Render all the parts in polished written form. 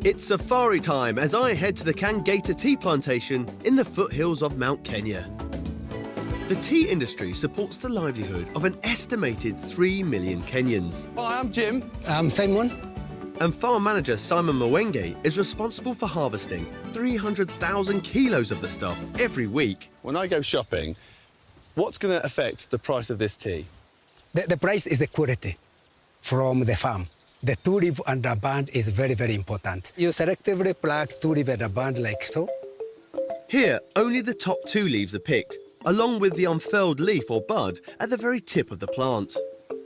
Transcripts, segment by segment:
It's safari time as I head to the Kangaita tea plantation in the foothills of Mount Kenya. The tea industry supports the livelihood of an estimated 3 million Kenyans. Hi, I'm Jim. I'm Simon. And farm manager Simon Mwenge is responsible for harvesting 300,000 kilos of the stuff every week. When I go shopping, what's going to affect the price of this tea? The price is the quality from the farm. The two-leaf underband is very, very important. You selectively pluck two-leaf underband like so. Here, only the top 2 leaves are picked, along with the unfurled leaf or bud at the very tip of the plant.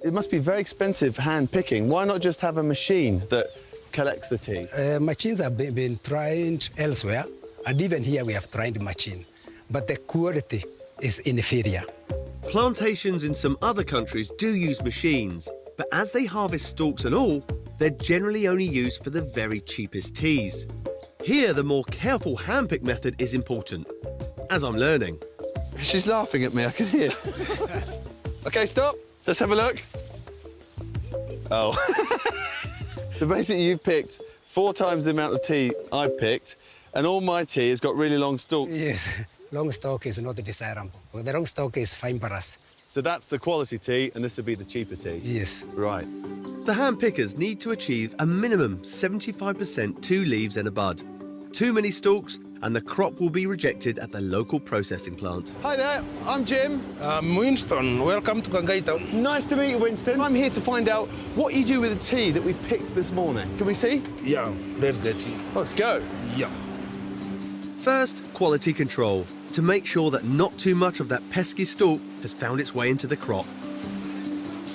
It must be very expensive hand picking. Why not just have a machine that collects the tea? Machines have been tried elsewhere, and even here we have tried machine. But the quality is inferior. Plantations in some other countries do use machines, but as they harvest stalks and all, they're generally only used for the very cheapest teas. Here, the more careful hand-pick method is important, as I'm learning. She's laughing at me, I can hear. OK, stop. Let's have a look. Oh. So basically you've picked 4 times the amount of tea I've picked, and all my tea has got really long stalks. Yes, long stalk is not desirable. The long stalk is fibrous. So that's the quality tea, and this would be the cheaper tea? Yes. Right. The hand pickers need to achieve a minimum 75% 2 leaves and a bud. Too many stalks, and the crop will be rejected at the local processing plant. Hi there, I'm Jim. I'm Winston. Welcome to Kangaita. Nice to meet you, Winston. I'm here to find out what you do with the tea that we picked this morning. Can we see? Yeah, let's get in. Let's go. Yeah. First, quality control, to make sure that not too much of that pesky stalk has found its way into the crop.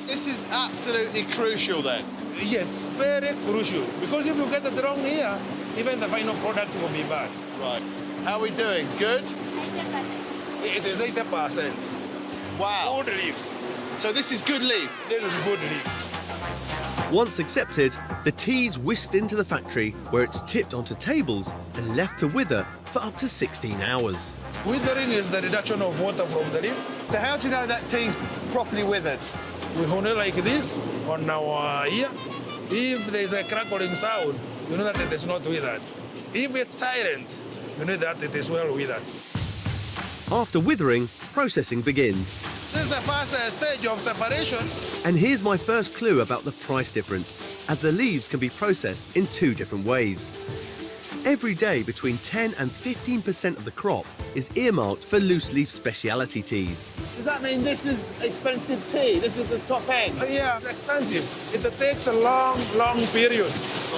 This is absolutely crucial then. Yes, very crucial. Because if you get it wrong here, even the final product will be bad. Right. How are we doing? Good? 80%. It is 80%. Wow. Good leaf. So this is good leaf? This is good leaf. Once accepted, the tea's whisked into the factory where it's tipped onto tables and left to wither for up to 16 hours. Withering is the reduction of water from the leaf. So how do you know that tea's properly withered? We honor like this on our ear. If there's a crackling sound, you know that it is not withered. If it's silent, you know that it is well withered. After withering, processing begins. This is the first stage of separation. And here's my first clue about the price difference, as the leaves can be processed in 2 different ways. Every day, between 10 and 15% of the crop is earmarked for loose-leaf speciality teas. Does that mean this is expensive tea? This is the top end? Yeah, it's expensive. It takes a long, long period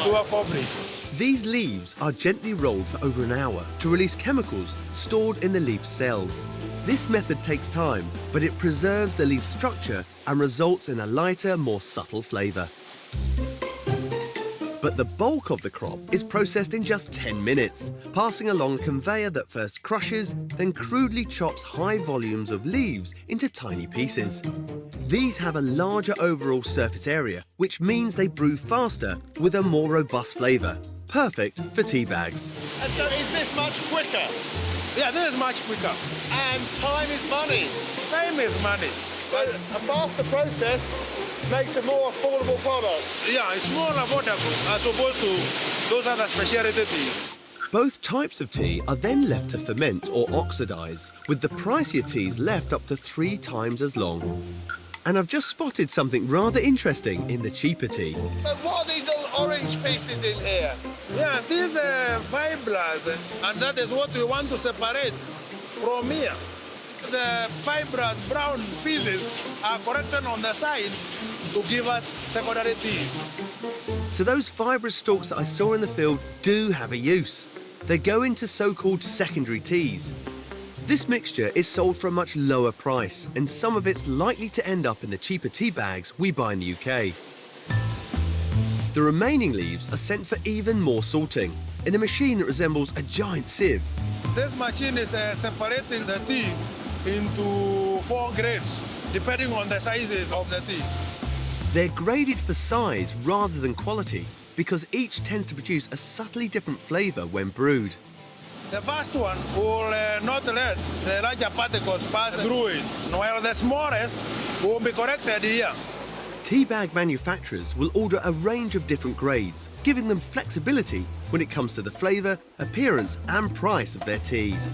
to accomplish. These leaves are gently rolled for over an hour to release chemicals stored in the leaf cells. This method takes time, but it preserves the leaf structure and results in a lighter, more subtle flavour. But the bulk of the crop is processed in just 10 minutes, passing along a conveyor that first crushes, then crudely chops high volumes of leaves into tiny pieces. These have a larger overall surface area, which means they brew faster with a more robust flavour. Perfect for tea bags. And so is this much quicker? Yeah, this is much quicker. And time is money. Time is money. So a faster process makes a more affordable product. Yeah, it's more affordable as opposed to those other specialty teas. Both types of tea are then left to ferment or oxidise, with the pricier teas left up to 3 times as long. And I've just spotted something rather interesting in the cheaper tea. But what are these little orange pieces in here? Yeah, these are fibrous, and that is what we want to separate from here. The fibrous brown pieces are collected on the side to give us secondary teas. So those fibrous stalks that I saw in the field do have a use. They go into so-called secondary teas. This mixture is sold for a much lower price, and some of it's likely to end up in the cheaper tea bags we buy in the UK. The remaining leaves are sent for even more sorting, in a machine that resembles a giant sieve. This machine is separating the tea into 4 grades, depending on the sizes of the tea. They're graded for size rather than quality, because each tends to produce a subtly different flavour when brewed. The first one will not let the larger particles pass through it, while the smallest will be collected here. Tea bag manufacturers will order a range of different grades, giving them flexibility when it comes to the flavour, appearance and price of their teas.